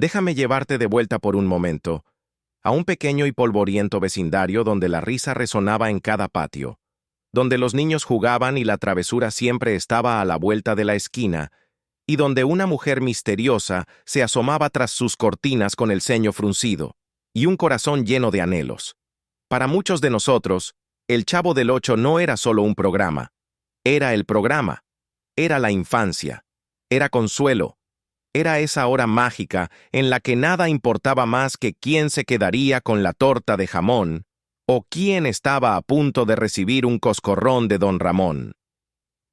Déjame llevarte de vuelta por un momento, a un pequeño y polvoriento vecindario donde la risa resonaba en cada patio, donde los niños jugaban y la travesura siempre estaba a la vuelta de la esquina, y donde una mujer misteriosa se asomaba tras sus cortinas con el ceño fruncido y un corazón lleno de anhelos. Para muchos de nosotros, El Chavo del Ocho no era solo un programa, era el programa, era la infancia, era consuelo, era esa hora mágica en la que nada importaba más que quién se quedaría con la torta de jamón o quién estaba a punto de recibir un coscorrón de Don Ramón.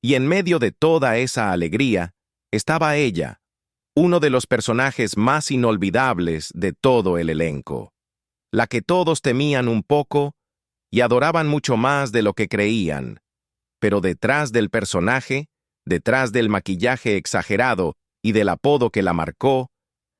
Y en medio de toda esa alegría estaba ella, uno de los personajes más inolvidables de todo el elenco, la que todos temían un poco y adoraban mucho más de lo que creían. Pero detrás del personaje, detrás del maquillaje exagerado y del apodo que la marcó,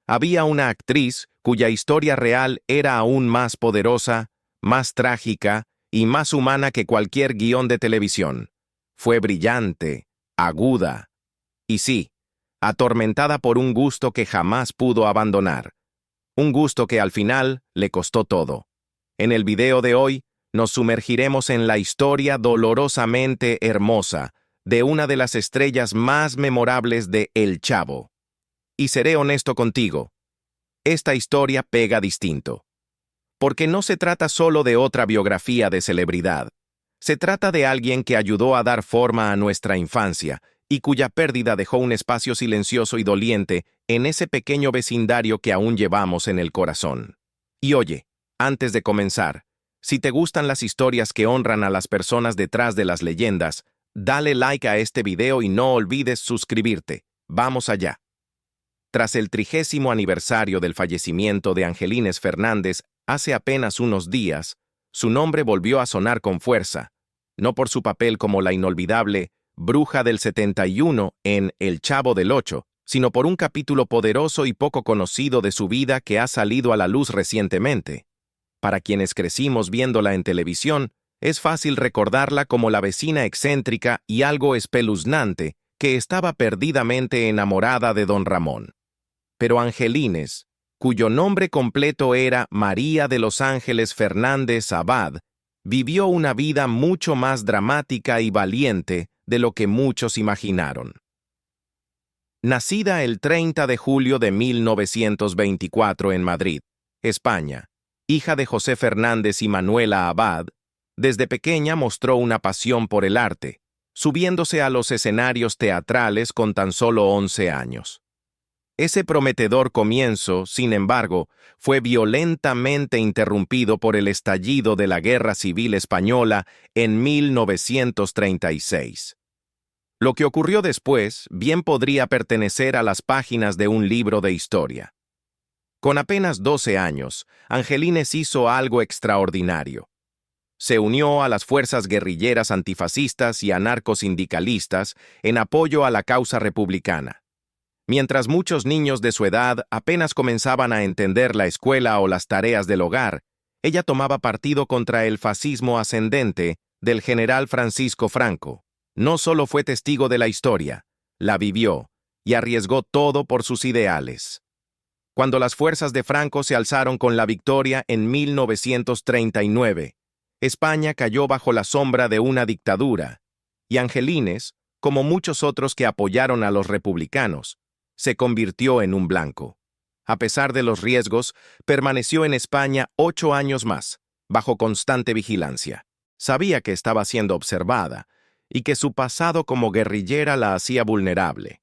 había una actriz cuya historia real era aún más poderosa, más trágica y más humana que cualquier guión de televisión. Fue brillante, aguda y sí, atormentada por un gusto que jamás pudo abandonar. Un gusto que al final le costó todo. En el video de hoy, nos sumergiremos en la historia dolorosamente hermosa de una de las estrellas más memorables de El Chavo. Y seré honesto contigo, esta historia pega distinto. Porque no se trata solo de otra biografía de celebridad. Se trata de alguien que ayudó a dar forma a nuestra infancia y cuya pérdida dejó un espacio silencioso y doliente en ese pequeño vecindario que aún llevamos en el corazón. Y oye, antes de comenzar, si te gustan las historias que honran a las personas detrás de las leyendas, dale like a este video y no olvides suscribirte. Vamos allá. Tras el 30º aniversario del fallecimiento de Angelines Fernández hace apenas unos días, su nombre volvió a sonar con fuerza, no por su papel como la inolvidable Bruja del 71 en El Chavo del Ocho, sino por un capítulo poderoso y poco conocido de su vida que ha salido a la luz recientemente. Para quienes crecimos viéndola en televisión, es fácil recordarla como la vecina excéntrica y algo espeluznante que estaba perdidamente enamorada de Don Ramón. Pero Angelines, cuyo nombre completo era María de los Ángeles Fernández Abad, vivió una vida mucho más dramática y valiente de lo que muchos imaginaron. Nacida el 30 de julio de 1924 en Madrid, España, hija de José Fernández y Manuela Abad, desde pequeña mostró una pasión por el arte, subiéndose a los escenarios teatrales con tan solo 11 años. Ese prometedor comienzo, sin embargo, fue violentamente interrumpido por el estallido de la Guerra Civil Española en 1936. Lo que ocurrió después bien podría pertenecer a las páginas de un libro de historia. Con apenas 12 años, Angelines hizo algo extraordinario. Se unió a las fuerzas guerrilleras antifascistas y anarcosindicalistas en apoyo a la causa republicana. Mientras muchos niños de su edad apenas comenzaban a entender la escuela o las tareas del hogar, ella tomaba partido contra el fascismo ascendente del general Francisco Franco. No solo fue testigo de la historia, la vivió y arriesgó todo por sus ideales. Cuando las fuerzas de Franco se alzaron con la victoria en 1939, España cayó bajo la sombra de una dictadura, y Angelines, como muchos otros que apoyaron a los republicanos, se convirtió en un blanco. A pesar de los riesgos, permaneció en España 8 años más, bajo constante vigilancia. Sabía que estaba siendo observada y que su pasado como guerrillera la hacía vulnerable.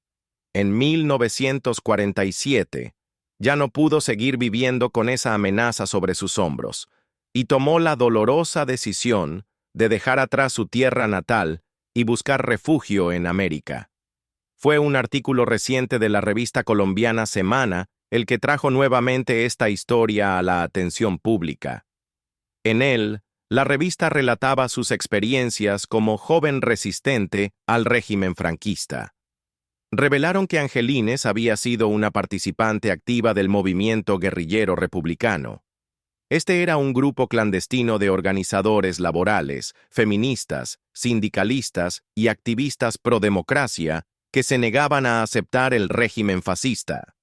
En 1947, ya no pudo seguir viviendo con esa amenaza sobre sus hombros, y tomó la dolorosa decisión de dejar atrás su tierra natal y buscar refugio en América. Fue un artículo reciente de la revista colombiana Semana el que trajo nuevamente esta historia a la atención pública. En él, la revista relataba sus experiencias como joven resistente al régimen franquista. Revelaron que Angelines había sido una participante activa del movimiento guerrillero republicano. Este era un grupo clandestino de organizadores laborales, feministas, sindicalistas y activistas pro democracia que se negaban a aceptar el régimen fascista.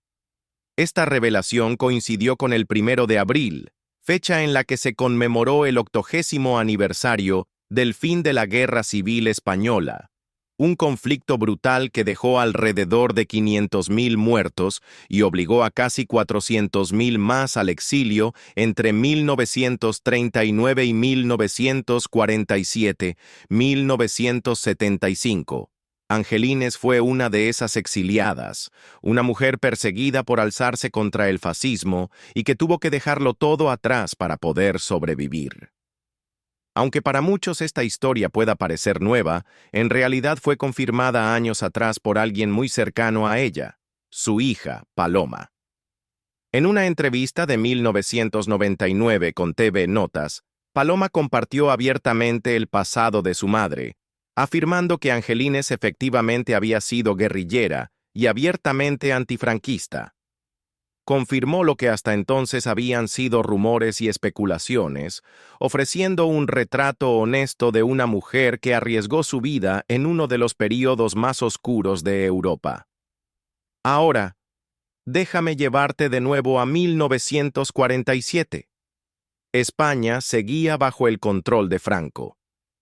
Esta revelación coincidió con el 1 de abril, fecha en la que se conmemoró el 80º aniversario del fin de la Guerra Civil Española, un conflicto brutal que dejó alrededor de 500.000 muertos y obligó a casi 400.000 más al exilio entre 1939 y 1947, 1975. Angelines fue una de esas exiliadas, una mujer perseguida por alzarse contra el fascismo y que tuvo que dejarlo todo atrás para poder sobrevivir. Aunque para muchos esta historia pueda parecer nueva, en realidad fue confirmada años atrás por alguien muy cercano a ella, su hija, Paloma. En una entrevista de 1999 con TV Notas, Paloma compartió abiertamente el pasado de su madre, afirmando que Angelines efectivamente había sido guerrillera y abiertamente antifranquista. Confirmó lo que hasta entonces habían sido rumores y especulaciones, ofreciendo un retrato honesto de una mujer que arriesgó su vida en uno de los períodos más oscuros de Europa. Ahora, déjame llevarte de nuevo a 1947. España seguía bajo el control de Franco,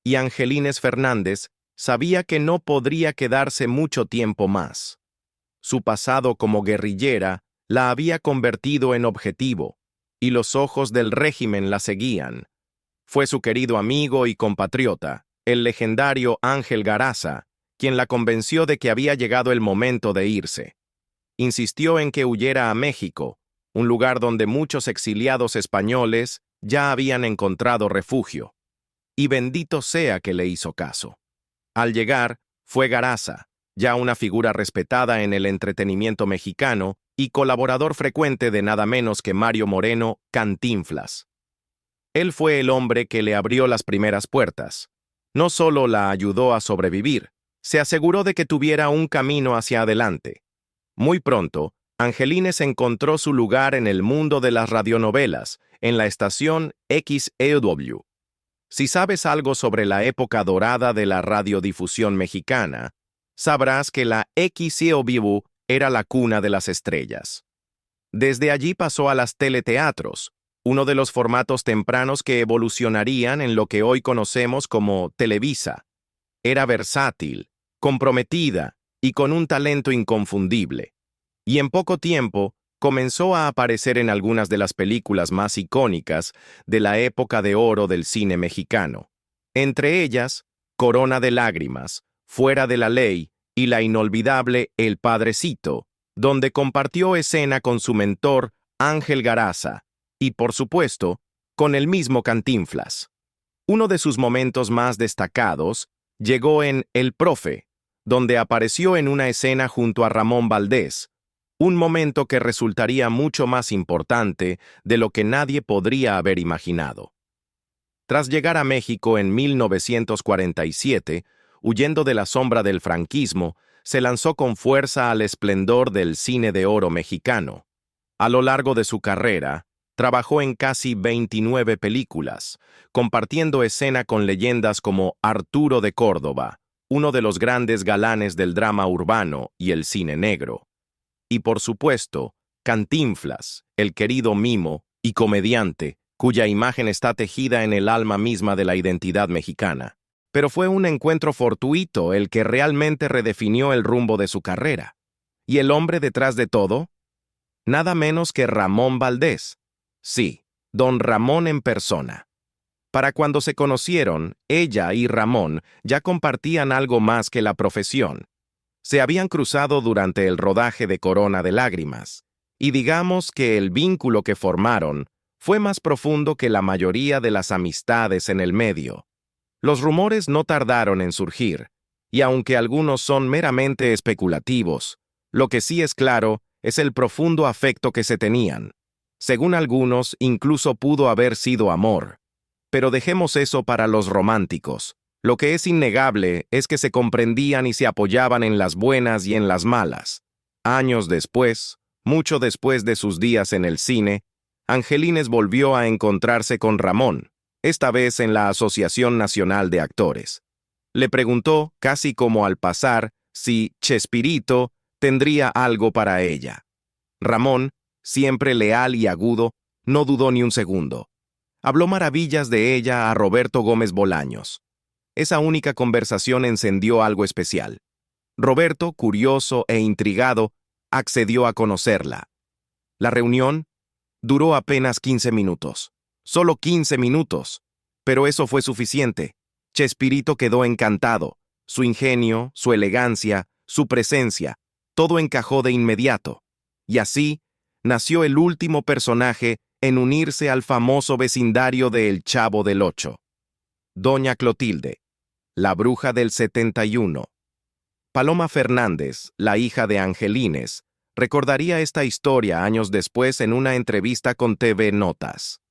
y Angelines Fernández sabía que no podría quedarse mucho tiempo más. Su pasado como guerrillera la había convertido en objetivo, y los ojos del régimen la seguían. Fue su querido amigo y compatriota, el legendario Ángel Garaza, quien la convenció de que había llegado el momento de irse. Insistió en que huyera a México, un lugar donde muchos exiliados españoles ya habían encontrado refugio. Y bendito sea que le hizo caso. Al llegar, fue Garaza, ya una figura respetada en el entretenimiento mexicano y colaborador frecuente de nada menos que Mario Moreno, Cantinflas. Él fue el hombre que le abrió las primeras puertas. No solo la ayudó a sobrevivir, se aseguró de que tuviera un camino hacia adelante. Muy pronto, Angelines encontró su lugar en el mundo de las radionovelas, en la estación XEW. Si sabes algo sobre la época dorada de la radiodifusión mexicana, sabrás que la XEW era la cuna de las estrellas. Desde allí pasó a las teleteatros, uno de los formatos tempranos que evolucionarían en lo que hoy conocemos como Televisa. Era versátil, comprometida y con un talento inconfundible. Y en poco tiempo comenzó a aparecer en algunas de las películas más icónicas de la época de oro del cine mexicano. Entre ellas, Corona de Lágrimas, Fuera de la Ley y la inolvidable El Padrecito, donde compartió escena con su mentor Ángel Garaza y, por supuesto, con el mismo Cantinflas. Uno de sus momentos más destacados llegó en El Profe, donde apareció en una escena junto a Ramón Valdés, un momento que resultaría mucho más importante de lo que nadie podría haber imaginado. Tras llegar a México en 1947, huyendo de la sombra del franquismo, se lanzó con fuerza al esplendor del cine de oro mexicano. A lo largo de su carrera, trabajó en casi 29 películas, compartiendo escena con leyendas como Arturo de Córdoba, uno de los grandes galanes del drama urbano y el cine negro. Y por supuesto, Cantinflas, el querido mimo y comediante, cuya imagen está tejida en el alma misma de la identidad mexicana. Pero fue un encuentro fortuito el que realmente redefinió el rumbo de su carrera. ¿Y el hombre detrás de todo? Nada menos que Ramón Valdés. Sí, don Ramón en persona. Para cuando se conocieron, ella y Ramón ya compartían algo más que la profesión. Se habían cruzado durante el rodaje de Corona de Lágrimas, y digamos que el vínculo que formaron fue más profundo que la mayoría de las amistades en el medio. Los rumores no tardaron en surgir, y aunque algunos son meramente especulativos, lo que sí es claro es el profundo afecto que se tenían. Según algunos, incluso pudo haber sido amor. Pero dejemos eso para los románticos. Lo que es innegable es que se comprendían y se apoyaban en las buenas y en las malas. Años después, mucho después de sus días en el cine, Angelines volvió a encontrarse con Ramón, esta vez en la Asociación Nacional de Actores. Le preguntó, casi como al pasar, si Chespirito tendría algo para ella. Ramón, siempre leal y agudo, no dudó ni un segundo. Habló maravillas de ella a Roberto Gómez Bolaños. Esa única conversación encendió algo especial. Roberto, curioso e intrigado, accedió a conocerla. La reunión duró apenas 15 minutos. Solo 15 minutos. Pero eso fue suficiente. Chespirito quedó encantado. Su ingenio, su elegancia, su presencia, todo encajó de inmediato. Y así nació el último personaje en unirse al famoso vecindario de El Chavo del Ocho. Doña Clotilde, la bruja del 71. Paloma Fernández, la hija de Angelines, recordaría esta historia años después en una entrevista con TV Notas.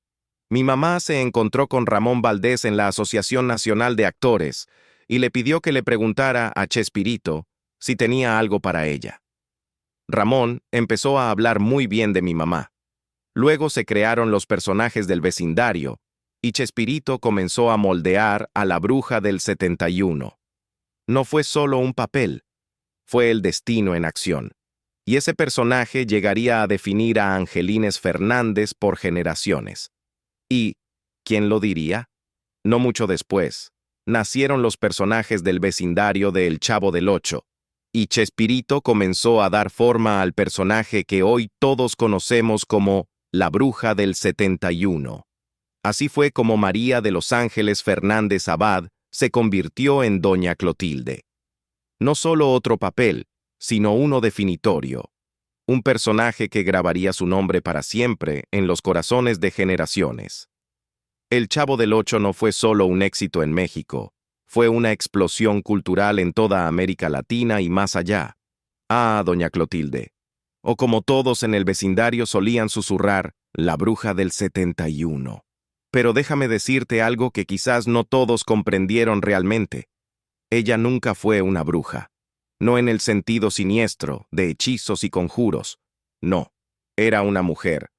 Mi mamá se encontró con Ramón Valdés en la Asociación Nacional de Actores y le pidió que le preguntara a Chespirito si tenía algo para ella. Ramón empezó a hablar muy bien de mi mamá. Luego se crearon los personajes del vecindario y Chespirito comenzó a moldear a la bruja del 71. No fue solo un papel, fue el destino en acción. Y ese personaje llegaría a definir a Angelines Fernández por generaciones. Y, ¿quién lo diría? No mucho después, nacieron los personajes del vecindario de El Chavo del Ocho, y Chespirito comenzó a dar forma al personaje que hoy todos conocemos como la bruja del 71. Así fue como María de los Ángeles Fernández Abad se convirtió en Doña Clotilde. No solo otro papel, sino uno definitorio. Un personaje que grabaría su nombre para siempre en los corazones de generaciones. El Chavo del Ocho no fue solo un éxito en México, fue una explosión cultural en toda América Latina y más allá. Ah, Doña Clotilde. O como todos en el vecindario solían susurrar, la bruja del 71. Pero déjame decirte algo que quizás no todos comprendieron realmente. Ella nunca fue una bruja. No en el sentido siniestro, de hechizos y conjuros. No, era una mujer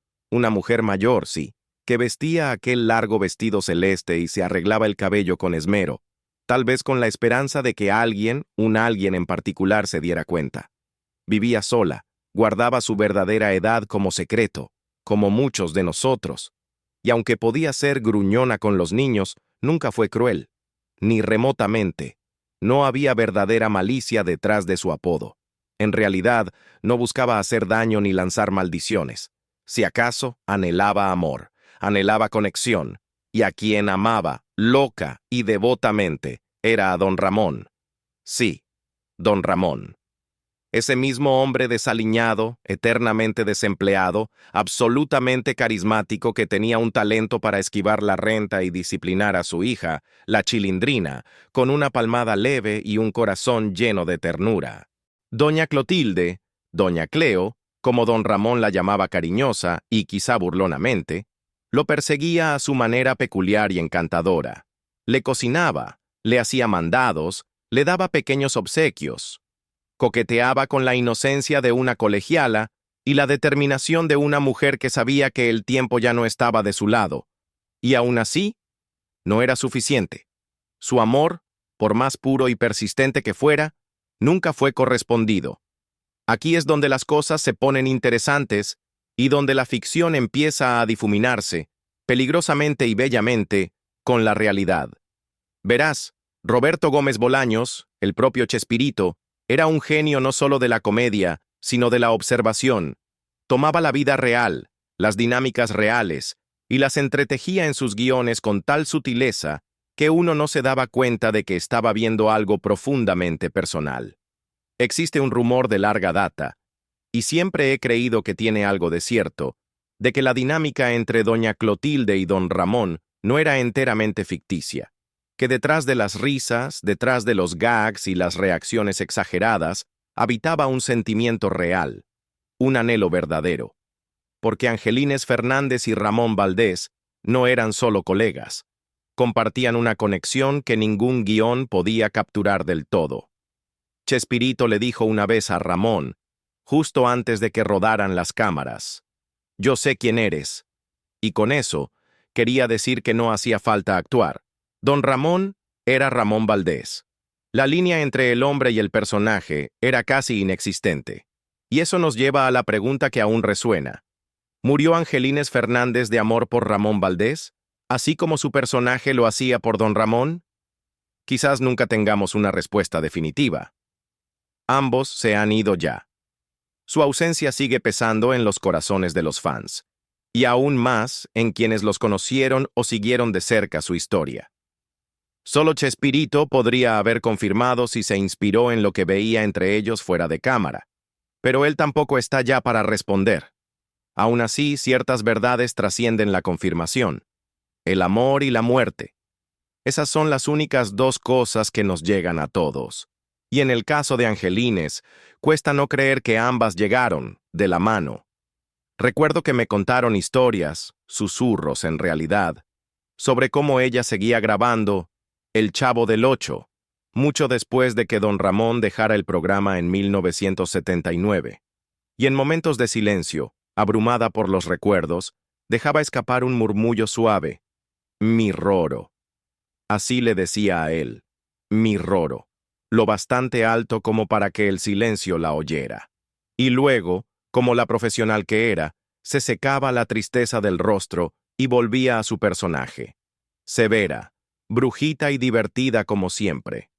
mayor, sí, que vestía aquel largo vestido celeste y se arreglaba el cabello con esmero, tal vez con la esperanza de que alguien, un alguien en particular, se diera cuenta. Vivía sola, guardaba su verdadera edad como secreto, como muchos de nosotros, y aunque podía ser gruñona con los niños, nunca fue cruel, ni remotamente. No había verdadera malicia detrás de su apodo. En realidad, no buscaba hacer daño ni lanzar maldiciones. Si acaso, anhelaba amor, anhelaba conexión, y a quien amaba, loca y devotamente, era a don Ramón. Sí, don Ramón. Ese mismo hombre desaliñado, eternamente desempleado, absolutamente carismático que tenía un talento para esquivar la renta y disciplinar a su hija, la Chilindrina, con una palmada leve y un corazón lleno de ternura. Doña Clotilde, doña Cleo, como don Ramón la llamaba cariñosa y quizá burlonamente, lo perseguía a su manera peculiar y encantadora. Le cocinaba, le hacía mandados, le daba pequeños obsequios. Coqueteaba con la inocencia de una colegiala y la determinación de una mujer que sabía que el tiempo ya no estaba de su lado. Y aún así, no era suficiente. Su amor, por más puro y persistente que fuera, nunca fue correspondido. Aquí es donde las cosas se ponen interesantes y donde la ficción empieza a difuminarse, peligrosamente y bellamente, con la realidad. Verás, Roberto Gómez Bolaños, el propio Chespirito, era un genio no solo de la comedia, sino de la observación. Tomaba la vida real, las dinámicas reales, y las entretejía en sus guiones con tal sutileza que uno no se daba cuenta de que estaba viendo algo profundamente personal. Existe un rumor de larga data, y siempre he creído que tiene algo de cierto, de que la dinámica entre doña Clotilde y don Ramón no era enteramente ficticia, que detrás de las risas, detrás de los gags y las reacciones exageradas, habitaba un sentimiento real, un anhelo verdadero. Porque Angelines Fernández y Ramón Valdés no eran solo colegas, compartían una conexión que ningún guión podía capturar del todo. Chespirito le dijo una vez a Ramón, justo antes de que rodaran las cámaras, «Yo sé quién eres», y con eso quería decir que no hacía falta actuar. Don Ramón era Ramón Valdés. La línea entre el hombre y el personaje era casi inexistente. Y eso nos lleva a la pregunta que aún resuena. ¿Murió Angelines Fernández de amor por Ramón Valdés, así como su personaje lo hacía por don Ramón? Quizás nunca tengamos una respuesta definitiva. Ambos se han ido ya. Su ausencia sigue pesando en los corazones de los fans, y aún más en quienes los conocieron o siguieron de cerca su historia. Solo Chespirito podría haber confirmado si se inspiró en lo que veía entre ellos fuera de cámara, pero él tampoco está ya para responder. Aún así, ciertas verdades trascienden la confirmación: el amor y la muerte. Esas son las únicas dos cosas que nos llegan a todos. Y en el caso de Angelines, cuesta no creer que ambas llegaron, de la mano. Recuerdo que me contaron historias, susurros en realidad, sobre cómo ella seguía grabando El Chavo del Ocho, mucho después de que don Ramón dejara el programa en 1979. Y en momentos de silencio, abrumada por los recuerdos, dejaba escapar un murmullo suave: mi Roro. Así le decía a él, mi Roro, lo bastante alto como para que el silencio la oyera. Y luego, como la profesional que era, se secaba la tristeza del rostro y volvía a su personaje. Severa, brujita y divertida como siempre.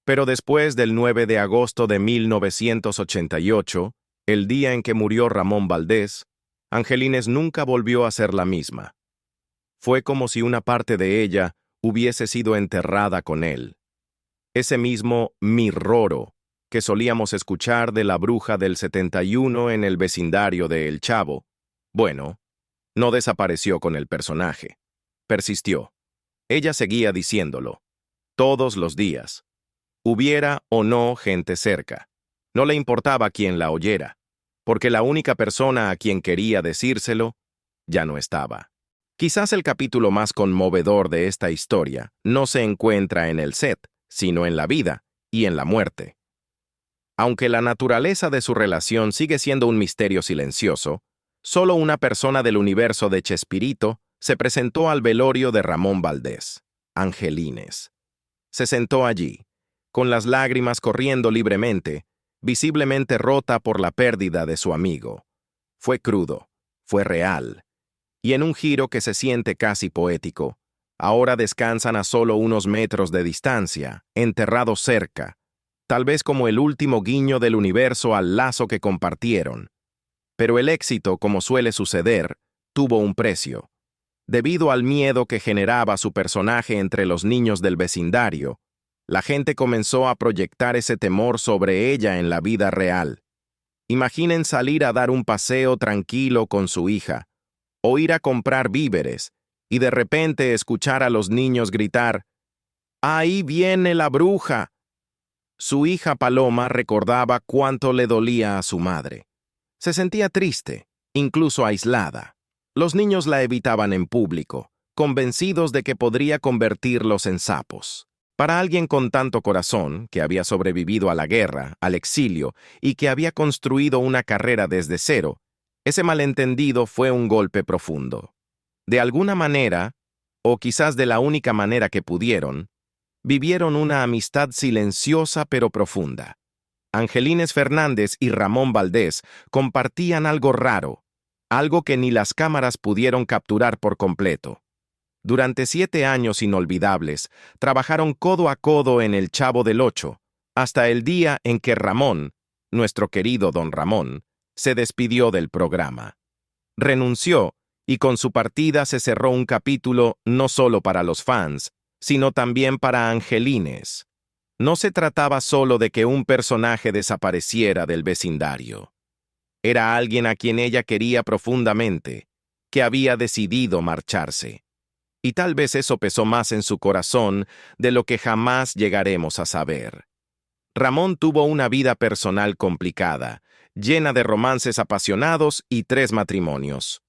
Pero después del 9 de agosto de 1988, el día en que murió Ramón Valdés, Angelines nunca volvió a ser la misma. Fue como si una parte de ella hubiese sido enterrada con él. Ese mismo mi Roro que solíamos escuchar de la bruja del 71 en el vecindario de El Chavo, bueno, no desapareció con el personaje. Persistió. Ella seguía diciéndolo, todos los días. Hubiera o no gente cerca. No le importaba quién la oyera, porque la única persona a quien quería decírselo ya no estaba. Quizás el capítulo más conmovedor de esta historia no se encuentra en el set, sino en la vida y en la muerte. Aunque la naturaleza de su relación sigue siendo un misterio silencioso, solo una persona del universo de Chespirito se presentó al velorio de Ramón Valdés, Angelines. Se sentó allí, con las lágrimas corriendo libremente, visiblemente rota por la pérdida de su amigo. Fue crudo, fue real, y en un giro que se siente casi poético, ahora descansan a solo unos metros de distancia, enterrados cerca, tal vez como el último guiño del universo al lazo que compartieron. Pero el éxito, como suele suceder, tuvo un precio. Debido al miedo que generaba su personaje entre los niños del vecindario, la gente comenzó a proyectar ese temor sobre ella en la vida real. Imaginen salir a dar un paseo tranquilo con su hija, o ir a comprar víveres, y de repente escuchar a los niños gritar: ¡ahí viene la bruja! Su hija Paloma recordaba cuánto le dolía a su madre. Se sentía triste, incluso aislada. Los niños la evitaban en público, convencidos de que podría convertirlos en sapos. Para alguien con tanto corazón, que había sobrevivido a la guerra, al exilio, y que había construido una carrera desde cero, ese malentendido fue un golpe profundo. De alguna manera, o quizás de la única manera que pudieron, vivieron una amistad silenciosa pero profunda. Angelines Fernández y Ramón Valdés compartían algo raro, algo que ni las cámaras pudieron capturar por completo. Durante 7 años inolvidables, trabajaron codo a codo en El Chavo del Ocho, hasta el día en que Ramón, nuestro querido don Ramón, se despidió del programa. Renunció, y con su partida se cerró un capítulo no solo para los fans, sino también para Angelines. No se trataba solo de que un personaje desapareciera del vecindario. Era alguien a quien ella quería profundamente, que había decidido marcharse. Y tal vez eso pesó más en su corazón de lo que jamás llegaremos a saber. Ramón tuvo una vida personal complicada, llena de romances apasionados y 3 matrimonios.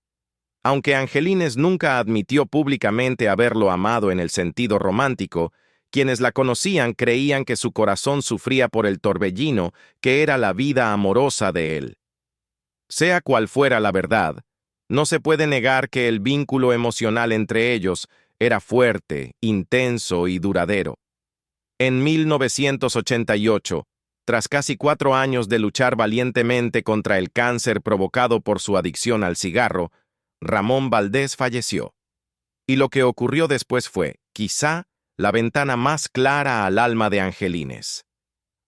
Aunque Angelines nunca admitió públicamente haberlo amado en el sentido romántico, quienes la conocían creían que su corazón sufría por el torbellino que era la vida amorosa de él. Sea cual fuera la verdad, no se puede negar que el vínculo emocional entre ellos era fuerte, intenso y duradero. En 1988, tras casi 4 años de luchar valientemente contra el cáncer provocado por su adicción al cigarro, Ramón Valdés falleció. Y lo que ocurrió después fue, quizá, la ventana más clara al alma de Angelines.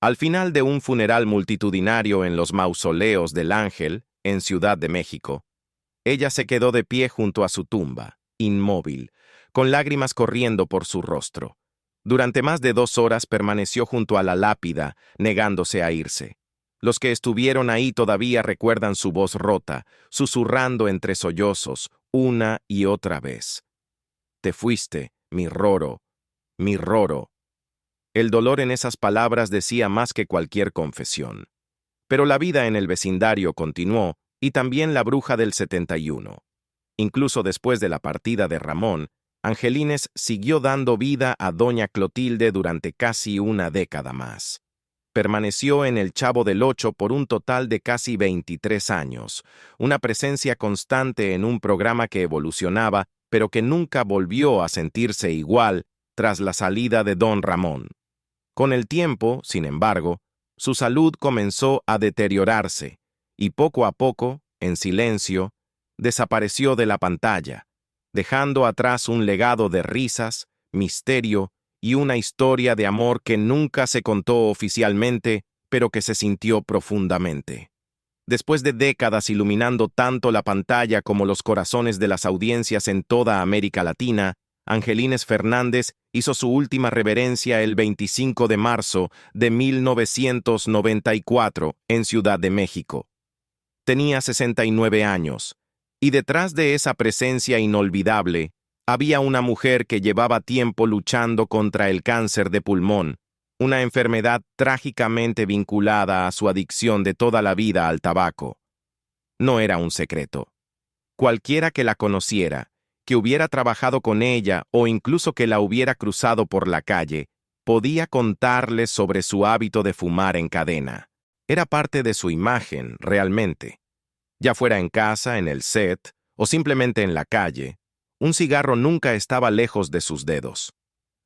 Al final de un funeral multitudinario en los mausoleos del Ángel, en Ciudad de México, ella se quedó de pie junto a su tumba, inmóvil, con lágrimas corriendo por su rostro. Durante más de 2 horas permaneció junto a la lápida, negándose a irse. Los que estuvieron ahí todavía recuerdan su voz rota, susurrando entre sollozos, una y otra vez. Te fuiste, mi Roro, mi Roro. El dolor en esas palabras decía más que cualquier confesión. Pero la vida en el vecindario continuó, y también la bruja del 71. Incluso después de la partida de Ramón, Angelines siguió dando vida a doña Clotilde durante casi una década más. Permaneció en el Chavo del Ocho por un total de casi 23 años, una presencia constante en un programa que evolucionaba, pero que nunca volvió a sentirse igual tras la salida de don Ramón. Con el tiempo, sin embargo, su salud comenzó a deteriorarse, y poco a poco, en silencio, desapareció de la pantalla, dejando atrás un legado de risas, misterio y una historia de amor que nunca se contó oficialmente, pero que se sintió profundamente. Después de décadas iluminando tanto la pantalla como los corazones de las audiencias en toda América Latina, Angelines Fernández hizo su última reverencia el 25 de marzo de 1994 en Ciudad de México. Tenía 69 años, y detrás de esa presencia inolvidable había una mujer que llevaba tiempo luchando contra el cáncer de pulmón, una enfermedad trágicamente vinculada a su adicción de toda la vida al tabaco. No era un secreto. Cualquiera que la conociera, que hubiera trabajado con ella o incluso que la hubiera cruzado por la calle, podía contarles sobre su hábito de fumar en cadena. Era parte de su imagen, realmente. Ya fuera en casa, en el set, o simplemente en la calle, un cigarro nunca estaba lejos de sus dedos.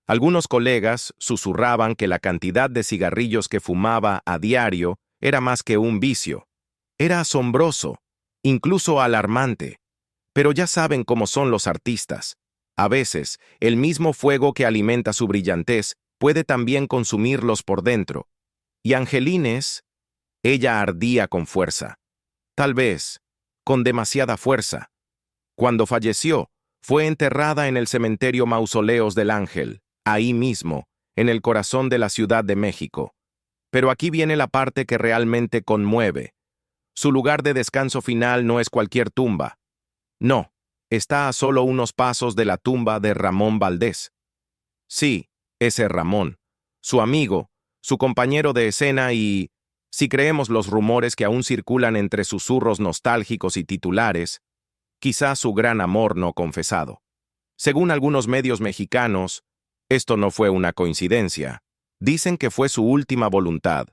Algunos colegas susurraban que la cantidad de cigarrillos que fumaba a diario era más que un vicio. Era asombroso, incluso alarmante. Pero ya saben cómo son los artistas. A veces, el mismo fuego que alimenta su brillantez puede también consumirlos por dentro. Y Angelines, ella ardía con fuerza. Tal vez, con demasiada fuerza. Cuando falleció, fue enterrada en el cementerio Mausoleos del Ángel, ahí mismo, en el corazón de la Ciudad de México. Pero aquí viene la parte que realmente conmueve. Su lugar de descanso final no es cualquier tumba. No, está a solo unos pasos de la tumba de Ramón Valdés. Sí, ese Ramón, su amigo, su compañero de escena y, si creemos los rumores que aún circulan entre susurros nostálgicos y titulares, quizá su gran amor no confesado. Según algunos medios mexicanos, esto no fue una coincidencia. Dicen que fue su última voluntad,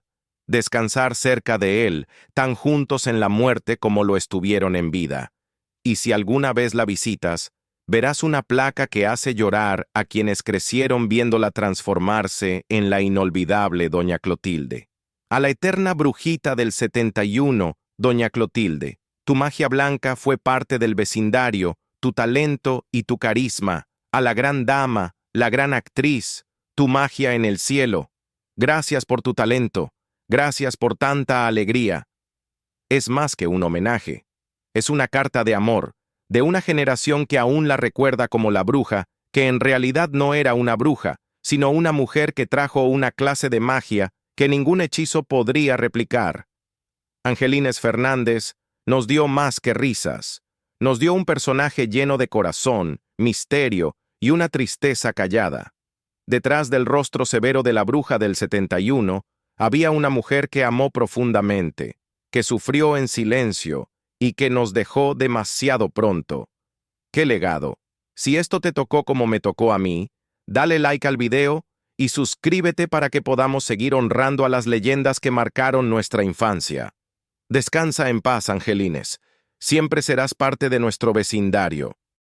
descansar cerca de él, tan juntos en la muerte como lo estuvieron en vida. Y si alguna vez la visitas, verás una placa que hace llorar a quienes crecieron viéndola transformarse en la inolvidable doña Clotilde. A la eterna brujita del 71, doña Clotilde, tu magia blanca fue parte del vecindario, tu talento y tu carisma, a la gran dama, la gran actriz, tu magia en el cielo. Gracias por tu talento, gracias por tanta alegría. Es más que un homenaje. Es una carta de amor, de una generación que aún la recuerda como la bruja, que en realidad no era una bruja, sino una mujer que trajo una clase de magia que ningún hechizo podría replicar. Angelines Fernández nos dio más que risas. Nos dio un personaje lleno de corazón, misterio y una tristeza callada. Detrás del rostro severo de la bruja del 71, había una mujer que amó profundamente, que sufrió en silencio, y que nos dejó demasiado pronto. ¡Qué legado! Si esto te tocó como me tocó a mí, dale like al video y suscríbete para que podamos seguir honrando a las leyendas que marcaron nuestra infancia. Descansa en paz, Angelines. Siempre serás parte de nuestro vecindario.